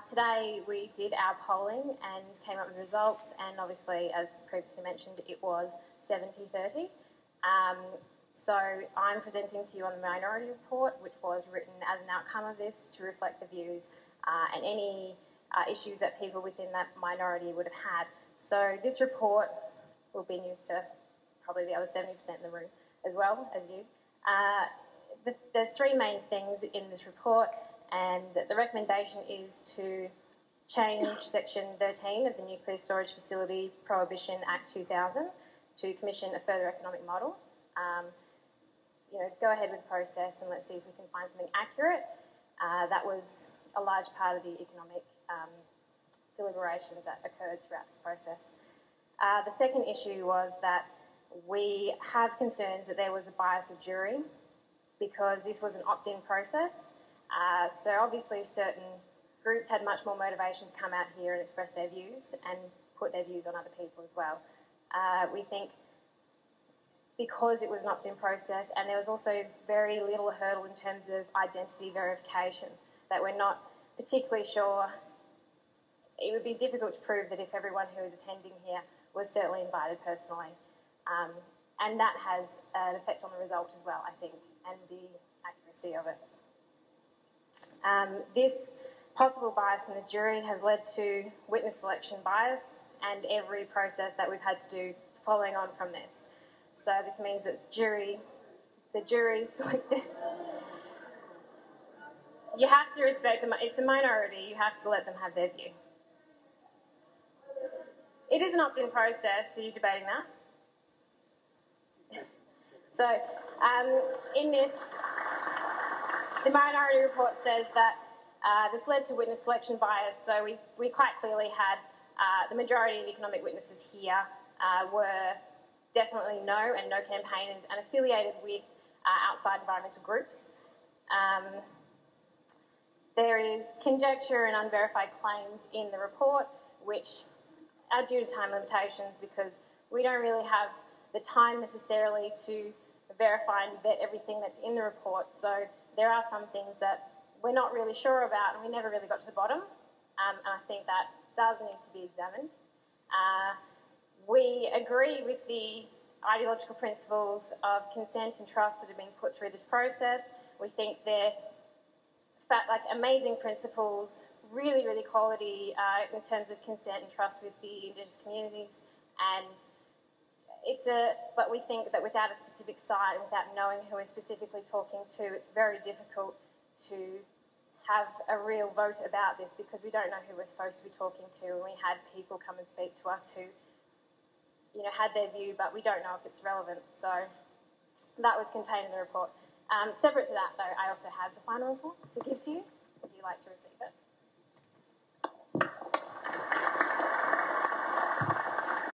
Today we did our polling and came up with results, and obviously, as previously mentioned, it was 70-30. So I'm presenting to you on the minority report, which was written as an outcome of this to reflect the views and any issues that people within that minority would have had. So this report will be news to probably the other 70% in the room as well as you. There's three main things in this report, and the recommendation is to change Section 13 of the Nuclear Storage Facility Prohibition Act 2000 to commission a further economic model. Go ahead with the process and let's see if we can find something accurate. That was a large part of the economic deliberations that occurred throughout this process. The second issue was that we have concerns that there was a bias of jury because this was an opt-in process. So obviously certain groups had much more motivation to come out here and express their views and put their views on other people as well. We think because it was an opt-in process and there was also very little hurdle in terms of identity verification, that we're not particularly sure. It would be difficult to prove that if everyone who is attending here was certainly invited personally. And that has an effect on the result as well, I think, and the accuracy of it. This possible bias in the jury has led to witness selection bias and every process that we've had to do following on from this. So this means that the jury selected. You have to respect them. It's a minority. You have to let them have their view. It is an opt-in process. Are you debating that? So in this, the minority report says that this led to witness selection bias. So we quite clearly had the majority of economic witnesses here were definitely no and no campaigners and affiliated with outside environmental groups. There is conjecture and unverified claims in the report which are due to time limitations because we don't really have the time necessarily to verify and vet everything that's in the report. So there are some things that we're not really sure about and we never really got to the bottom. And I think that does need to be examined. We agree with the ideological principles of consent and trust that have been put through this process. We think they're amazing principles, really, really quality in terms of consent and trust with the Indigenous communities. And but we think that without a specific site, without knowing who we're specifically talking to, it's very difficult to have a real vote about this because we don't know who we're supposed to be talking to. And we had people come and speak to us who, had their view, but we don't know if it's relevant. So that was contained in the report. Separate to that, though, I also have the final report to give to you if you'd like to receive it.